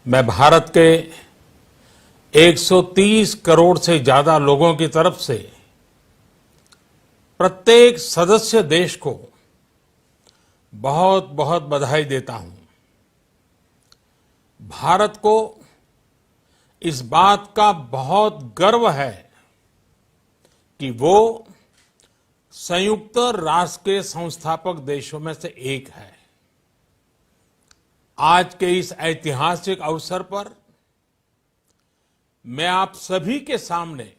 मैं भारत के 130 करोड़ से ज्यादा लोगों की तरफ से प्रत्येक सदस्य देश को बहुत बहुत बधाई देता हूं। भारत को इस बात का बहुत गर्व है कि वो संयुक्त राष्ट्र के संस्थापक देशों में से एक है। आज के इस ऐतिहासिक अवसर पर मैं आप सभी के सामने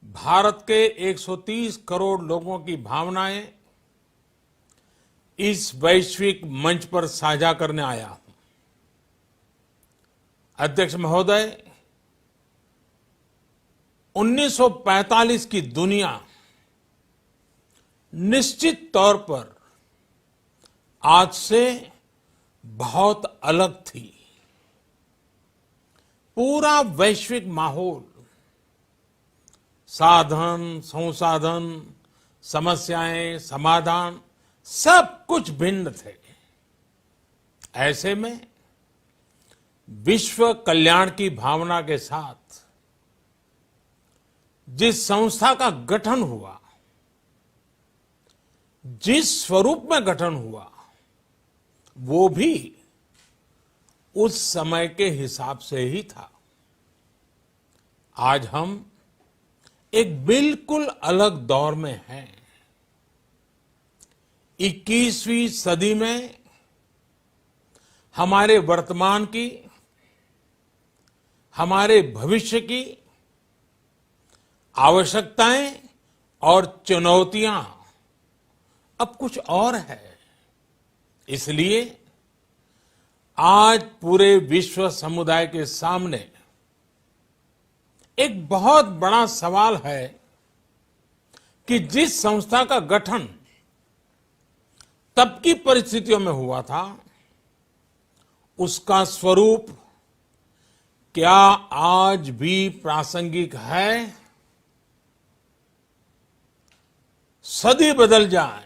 भारत के 130 करोड़ लोगों की भावनाएं इस वैश्विक मंच पर साझा करने आया हूं। अध्यक्ष महोदय, 1945 की दुनिया निश्चित तौर पर आज से बहुत अलग थी। पूरा वैश्विक माहौल, साधन, संसाधन, समस्याएं, समाधान सब कुछ भिन्न थे। ऐसे में विश्व कल्याण की भावना के साथ जिस संस्था का गठन हुआ, जिस स्वरूप में गठन हुआ, वो भी उस समय के हिसाब से ही था। आज हम एक बिल्कुल अलग दौर में हैं। 21वीं सदी में हमारे वर्तमान की, हमारे भविष्य की आवश्यकताएं और चुनौतियां अब कुछ और है। इसलिए आज पूरे विश्व समुदाय के सामने एक बहुत बड़ा सवाल है कि जिस संस्था का गठन तब की परिस्थितियों में हुआ था, उसका स्वरूप क्या आज भी प्रासंगिक है? सदी बदल जाए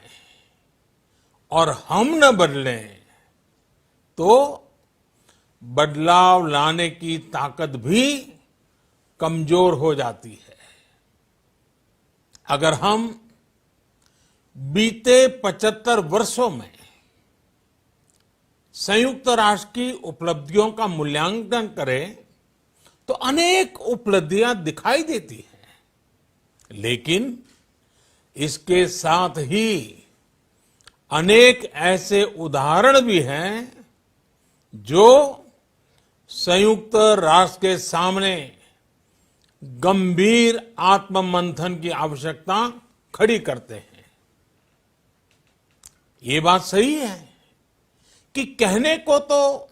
और हम न बदलें तो बदलाव लाने की ताकत भी कमजोर हो जाती है। अगर हम बीते 75 वर्षों में संयुक्त राष्ट्र की उपलब्धियों का मूल्यांकन करें तो अनेक उपलब्धियां दिखाई देती हैं, लेकिन इसके साथ ही अनेक ऐसे उदाहरण भी हैं जो संयुक्त राष्ट्र के सामने गंभीर आत्ममंथन की आवश्यकता खड़ी करते हैं। ये बात सही है कि कहने को तो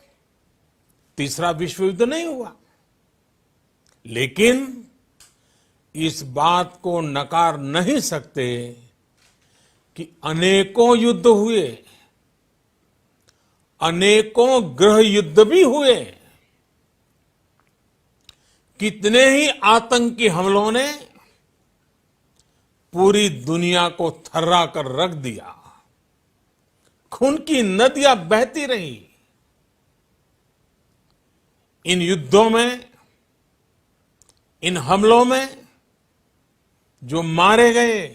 तीसरा विश्व युद्ध नहीं हुआ, लेकिन इस बात को नकार नहीं सकते कि अनेकों युद्ध हुए, अनेकों गृह युद्ध भी हुए। कितने ही आतंकी हमलों ने पूरी दुनिया को थर्रा कर रख दिया। खून की नदियां बहती रही। इन युद्धों में, इन हमलों में जो मारे गए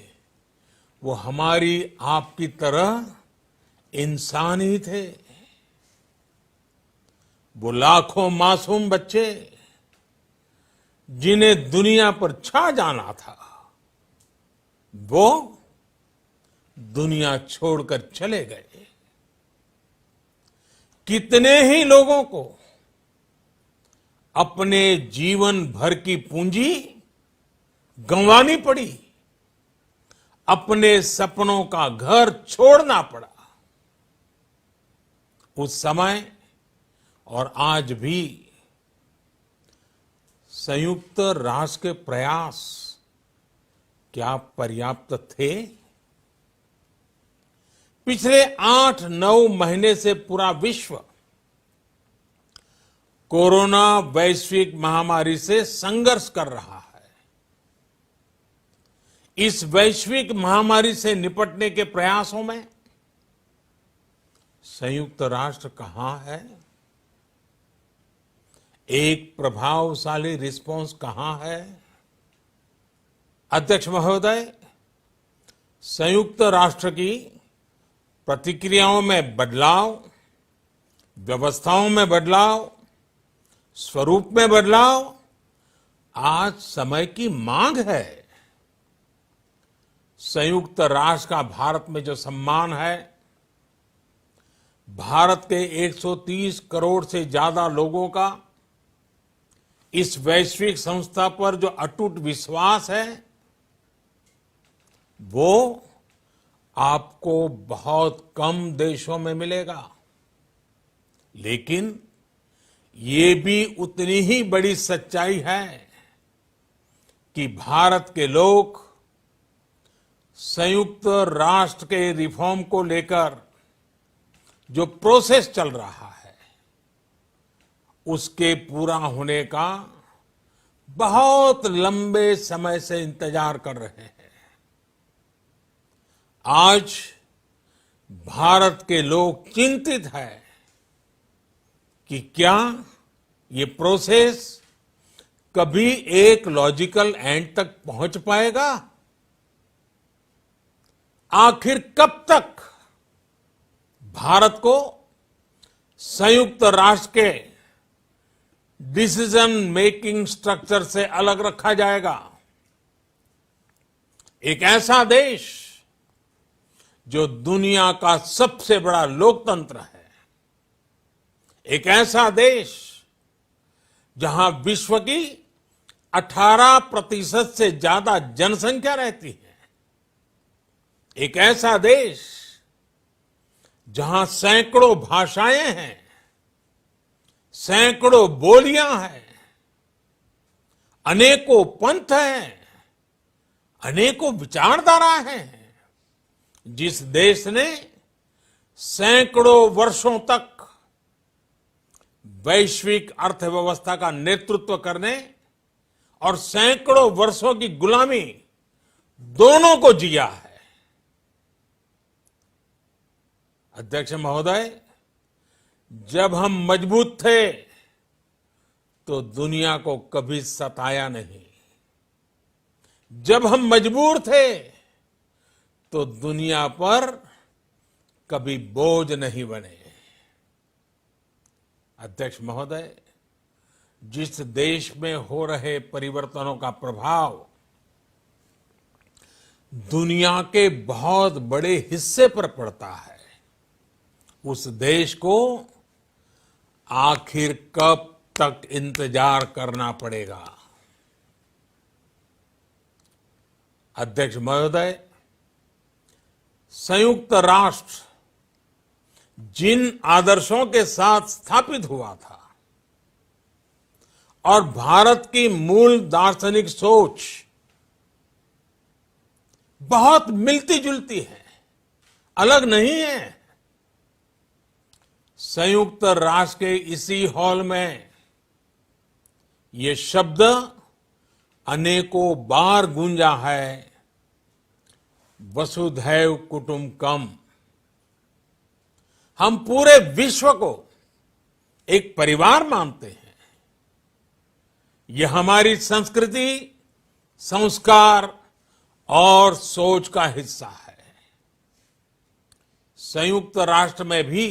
वो हमारी आपकी तरह इंसान ही थे। वो लाखों मासूम बच्चे जिन्हें दुनिया पर छा जाना था, वो दुनिया छोड़कर चले गए। कितने ही लोगों को अपने जीवन भर की पूंजी गंवानी पड़ी, अपने सपनों का घर छोड़ना पड़ा। उस समय और आज भी संयुक्त राष्ट्र के प्रयास क्या पर्याप्त थे? पिछले 8-9 महीने से पूरा विश्व कोरोना वैश्विक महामारी से संघर्ष कर रहा है। इस वैश्विक महामारी से निपटने के प्रयासों में संयुक्त राष्ट्र कहां है? एक प्रभावशाली रिस्पांस कहां है? अध्यक्ष महोदय, संयुक्त राष्ट्र की प्रतिक्रियाओं में बदलाव, व्यवस्थाओं में बदलाव, स्वरूप में बदलाव आज समय की मांग है। संयुक्त राष्ट्र का भारत में जो सम्मान है, भारत के 130 करोड़ से ज्यादा लोगों का इस वैश्विक संस्था पर जो अटूट विश्वास है, वो आपको बहुत कम देशों में मिलेगा। लेकिन ये भी उतनी ही बड़ी सच्चाई है कि भारत के लोग संयुक्त राष्ट्र के रिफॉर्म को लेकर जो प्रोसेस चल रहा है, उसके पूरा होने का बहुत लंबे समय से इंतजार कर रहे हैं। आज भारत के लोग चिंतित हैं कि क्या ये प्रोसेस कभी एक लॉजिकल एंड तक पहुंच पाएगा? आखिर कब तक भारत को संयुक्त राष्ट्र के डिसीजन मेकिंग स्ट्रक्चर से अलग रखा जाएगा? एक ऐसा देश जो दुनिया का सबसे बड़ा लोकतंत्र है, एक ऐसा देश जहां विश्व की 18% से ज्यादा जनसंख्या रहती है, एक ऐसा देश जहां सैकड़ों भाषाएं हैं, सैकड़ों बोलियां हैं, अनेकों पंथ हैं, अनेकों विचारधारा हैं, जिस देश ने सैकड़ों वर्षों तक वैश्विक अर्थव्यवस्था का नेतृत्व करने और सैकड़ों वर्षों की गुलामी दोनों को जिया है। अध्यक्ष महोदय, जब हम मजबूत थे तो दुनिया को कभी सताया नहीं। जब हम मजबूर थे तो दुनिया पर कभी बोझ नहीं बने। अध्यक्ष महोदय, जिस देश में हो रहे परिवर्तनों का प्रभाव दुनिया के बहुत बड़े हिस्से पर पड़ता है, उस देश को आखिर कब तक इंतजार करना पड़ेगा? अध्यक्ष महोदय, संयुक्त राष्ट्र जिन आदर्शों के साथ स्थापित हुआ था और भारत की मूल दार्शनिक सोच बहुत मिलती जुलती है, अलग नहीं है। संयुक्त राष्ट्र के इसी हॉल में ये शब्द अनेकों बार गूंजा है, वसुधैव कुटुंबकम। हम पूरे विश्व को एक परिवार मानते हैं। यह हमारी संस्कृति, संस्कार और सोच का हिस्सा है। संयुक्त राष्ट्र में भी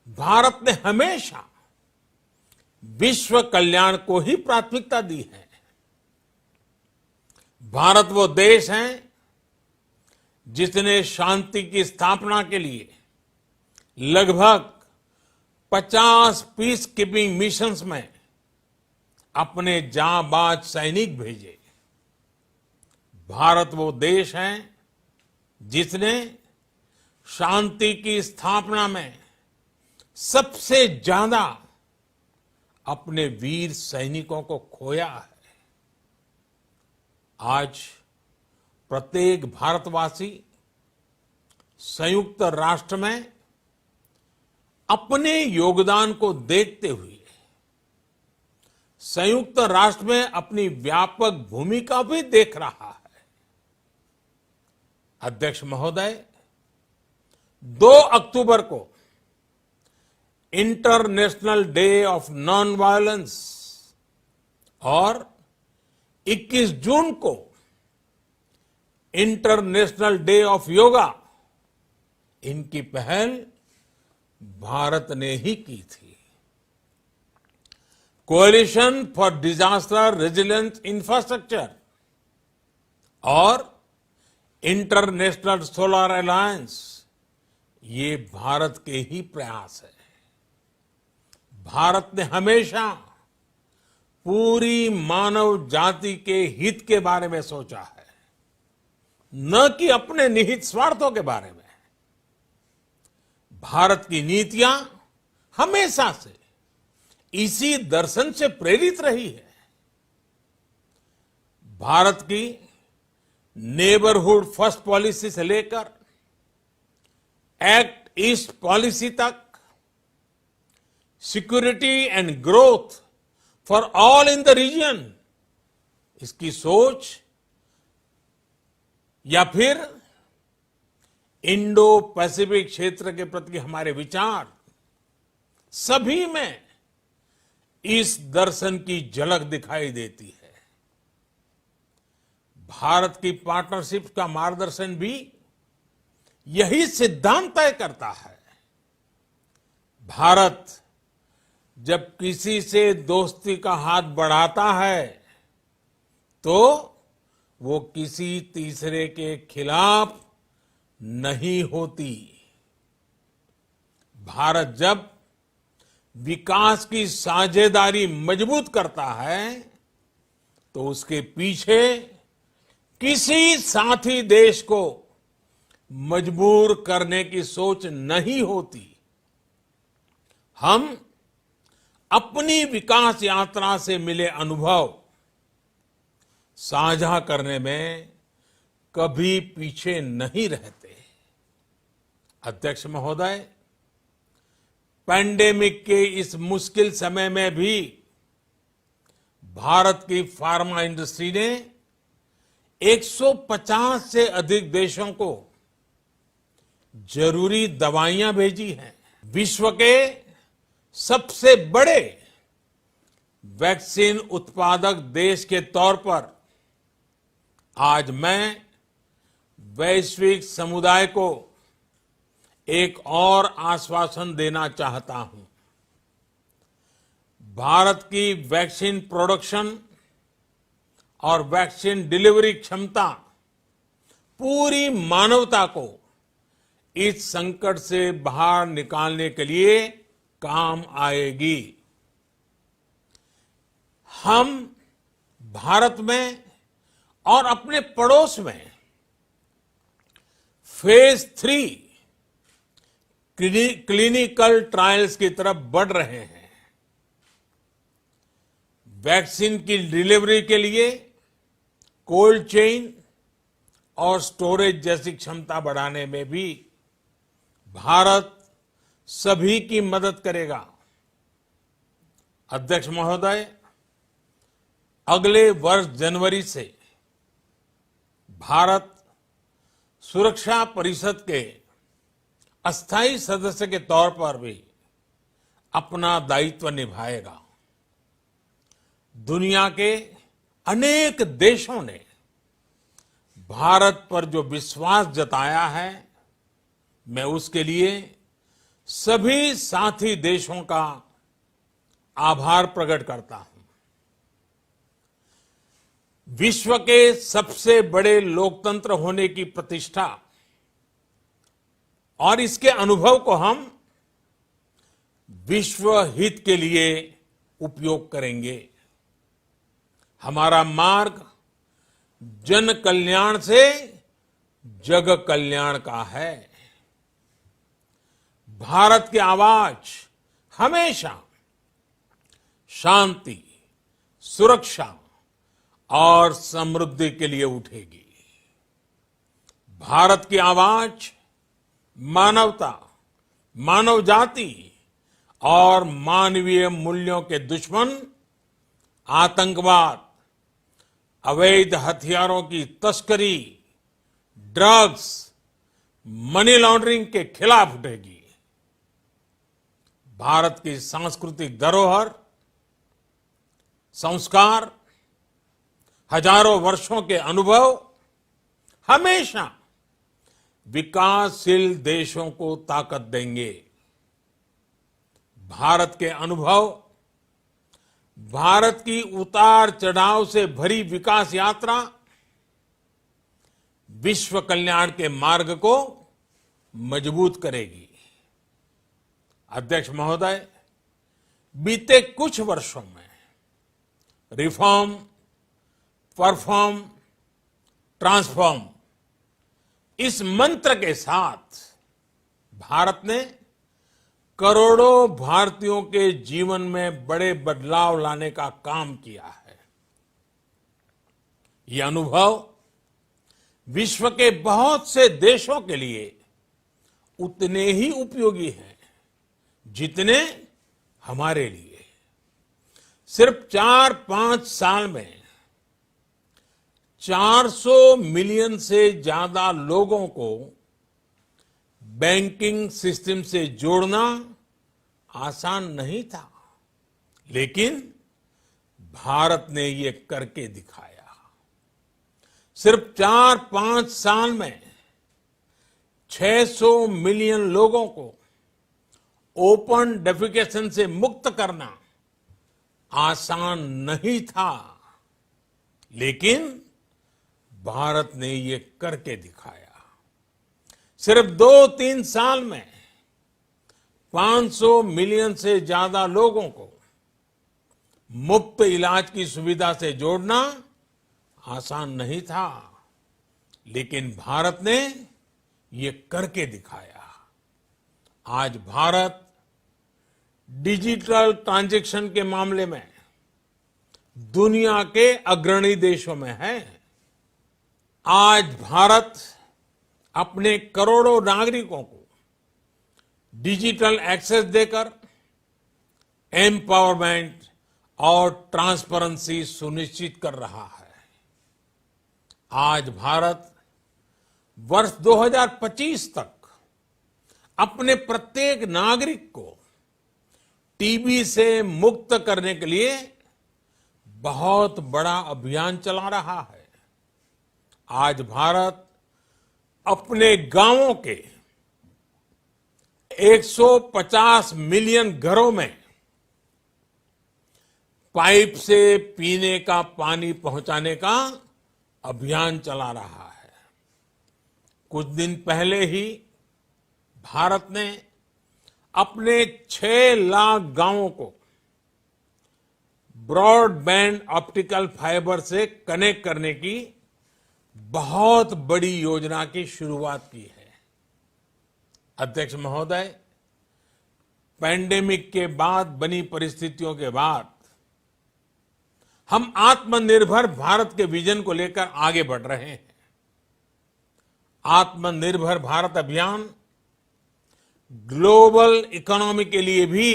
भारत ने हमेशा विश्व कल्याण को ही प्राथमिकता दी है। भारत वो देश है जिसने शांति की स्थापना के लिए लगभग 50 पीस कीपिंग मिशंस में अपने जांबाज सैनिक भेजे। भारत वो देश है जिसने शांति की स्थापना में सबसे ज्यादा अपने वीर सैनिकों को खोया है। आज प्रत्येक भारतवासी संयुक्त राष्ट्र में अपने योगदान को देखते हुए संयुक्त राष्ट्र में अपनी व्यापक भूमिका भी देख रहा है। अध्यक्ष महोदय, 2 अक्टूबर को international day of non violence और 21 जून को इंटरनेशनल डे ऑफ योगा, इनकी पहल भारत ने ही की थी। Coalition for disaster resilience infrastructure और इंटरनेशनल सोलर अलायंस, ये भारत के ही प्रयास है। भारत ने हमेशा पूरी मानव जाति के हित के बारे में सोचा है, न कि अपने निहित स्वार्थों के बारे में। भारत की नीतियां हमेशा से इसी दर्शन से प्रेरित रही है। भारत की नेबरहुड फर्स्ट पॉलिसी से लेकर एक्ट ईस्ट पॉलिसी तक, security and growth for all in the region, इसकी सोच, या फिर इंडो पैसिफिक क्षेत्र के प्रति हमारे विचार, सभी में इस दर्शन की झलक दिखाई देती है। भारत की पार्टनरशिप का मार्गदर्शन भी यही सिद्धांत तय करता है। भारत जब किसी से दोस्ती का हाथ बढ़ाता है तो वो किसी तीसरे के खिलाफ नहीं होती। भारत जब विकास की साझेदारी मजबूत करता है तो उसके पीछे किसी साथी देश को मजबूर करने की सोच नहीं होती। हम अपनी विकास यात्रा से मिले अनुभव साझा करने में कभी पीछे नहीं रहते। अध्यक्ष महोदय, पैंडेमिक के इस मुश्किल समय में भी भारत की फार्मा इंडस्ट्री ने 150 से अधिक देशों को जरूरी दवाइयां भेजी हैं। विश्व के सबसे बड़े वैक्सीन उत्पादक देश के तौर पर आज मैं वैश्विक समुदाय को एक और आश्वासन देना चाहता हूं। भारत की वैक्सीन प्रोडक्शन और वैक्सीन डिलीवरी क्षमता पूरी मानवता को इस संकट से बाहर निकालने के लिए काम आएगी। हम भारत में और अपने पड़ोस में फेज 3 क्लिनिकल ट्रायल्स की तरफ बढ़ रहे हैं। वैक्सीन की डिलीवरी के लिए कोल्ड चेन और स्टोरेज जैसी क्षमता बढ़ाने में भी भारत सभी की मदद करेगा। अध्यक्ष महोदय, अगले वर्ष जनवरी से भारत सुरक्षा परिषद के अस्थायी सदस्य के तौर पर भी अपना दायित्व निभाएगा। दुनिया के अनेक देशों ने भारत पर जो विश्वास जताया है, मैं उसके लिए सभी साथी देशों का आभार प्रकट करता हूं। विश्व के सबसे बड़े लोकतंत्र होने की प्रतिष्ठा और इसके अनुभव को हम विश्व हित के लिए उपयोग करेंगे। हमारा मार्ग जन कल्याण से जग कल्याण का है। भारत की आवाज हमेशा शांति, सुरक्षा और समृद्धि के लिए उठेगी। भारत की आवाज मानवता, मानव जाति और मानवीय मूल्यों के दुश्मन आतंकवाद, अवैध हथियारों की तस्करी, ड्रग्स, मनी लॉन्ड्रिंग के खिलाफ उठेगी। भारत की सांस्कृतिक धरोहर, संस्कार, हजारों वर्षों के अनुभव हमेशा विकासशील देशों को ताकत देंगे। भारत के अनुभव, भारत की उतार चढ़ाव से भरी विकास यात्रा विश्व कल्याण के मार्ग को मजबूत करेगी। अध्यक्ष महोदय, बीते कुछ वर्षों में रिफॉर्म, परफॉर्म, ट्रांसफॉर्म इस मंत्र के साथ भारत ने करोड़ों भारतीयों के जीवन में बड़े बदलाव लाने का काम किया है। ये अनुभव विश्व के बहुत से देशों के लिए उतने ही उपयोगी हैं जितने हमारे लिए। सिर्फ 4-5 साल में 400 मिलियन से ज्यादा लोगों को बैंकिंग सिस्टम से जोड़ना आसान नहीं था, लेकिन भारत ने ये करके दिखाया। सिर्फ 4-5 साल में 600 मिलियन लोगों को ओपन डेफिकेशन से मुक्त करना आसान नहीं था, लेकिन भारत ने ये करके दिखाया। सिर्फ 2-3 साल में 500 मिलियन से ज्यादा लोगों को मुफ्त इलाज की सुविधा से जोड़ना आसान नहीं था, लेकिन भारत ने ये करके दिखाया। आज भारत डिजिटल ट्रांजैक्शन के मामले में दुनिया के अग्रणी देशों में है। आज भारत अपने करोड़ों नागरिकों को डिजिटल एक्सेस देकर एम्पावरमेंट और ट्रांसपेरेंसी सुनिश्चित कर रहा है। आज भारत वर्ष 2025 तक अपने प्रत्येक नागरिक को टीबी से मुक्त करने के लिए बहुत बड़ा अभियान चला रहा है। आज भारत अपने गांवों के 150 मिलियन घरों में पाइप से पीने का पानी पहुंचाने का अभियान चला रहा है। कुछ दिन पहले ही भारत ने अपने 6 लाख गांवों को ब्रॉडबैंड ऑप्टिकल फाइबर से कनेक्ट करने की बहुत बड़ी योजना की शुरुआत की है। अध्यक्ष महोदय, पैंडेमिक के बाद बनी परिस्थितियों के बाद हम आत्मनिर्भर भारत के विजन को लेकर आगे बढ़ रहे हैं। आत्मनिर्भर भारत अभियान ग्लोबल इकोनॉमी के लिए भी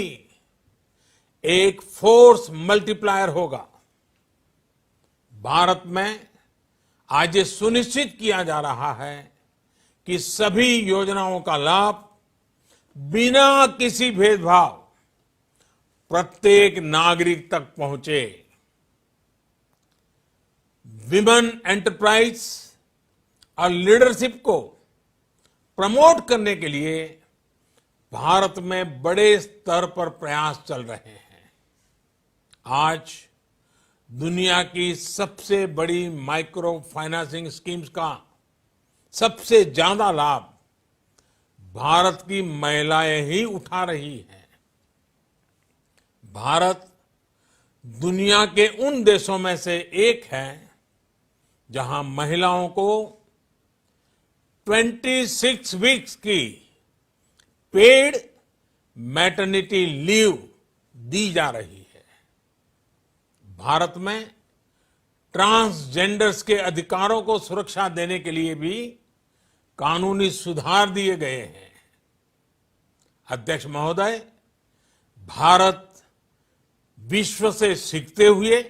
एक फोर्स मल्टीप्लायर होगा। भारत में आज ये सुनिश्चित किया जा रहा है कि सभी योजनाओं का लाभ बिना किसी भेदभाव प्रत्येक नागरिक तक पहुंचे। विमेन एंटरप्राइज और लीडरशिप को प्रमोट करने के लिए भारत में बड़े स्तर पर प्रयास चल रहे हैं। आज दुनिया की सबसे बड़ी माइक्रो फाइनेंसिंग स्कीम्स का सबसे ज्यादा लाभ भारत की महिलाएं ही उठा रही हैं। भारत दुनिया के उन देशों में से एक है जहां महिलाओं को 26 वीक्स की पेड मैटरनिटी लीव दी जा रही है। भारत में ट्रांसजेंडर्स के अधिकारों को सुरक्षा देने के लिए भी कानूनी सुधार दिए गए हैं। अध्यक्ष महोदय, भारत विश्व से सीखते हुए,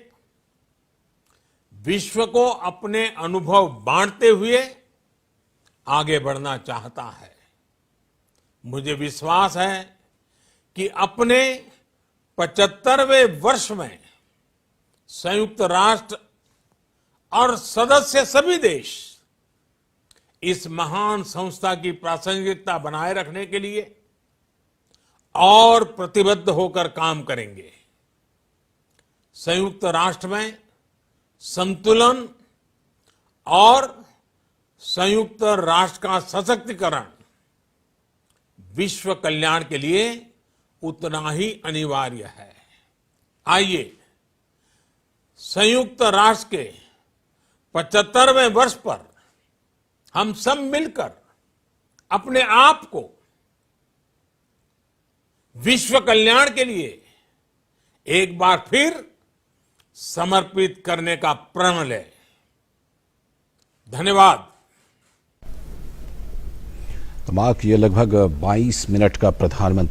विश्व को अपने अनुभव बांटते हुए आगे बढ़ना चाहता है। मुझे विश्वास है कि अपने 75वें वर्ष में संयुक्त राष्ट्र और सदस्य सभी देश इस महान संस्था की प्रासंगिकता बनाए रखने के लिए और प्रतिबद्ध होकर काम करेंगे। संयुक्त राष्ट्र में संतुलन और संयुक्त राष्ट्र का सशक्तिकरण विश्व कल्याण के लिए उतना ही अनिवार्य है। आइए संयुक्त राष्ट्र के 75वें वर्ष पर हम सब मिलकर अपने आप को विश्व कल्याण के लिए एक बार फिर समर्पित करने का प्रण लें। धन्यवाद। तो मार्क, ये लगभग 22 मिनट का प्रधानमंत्री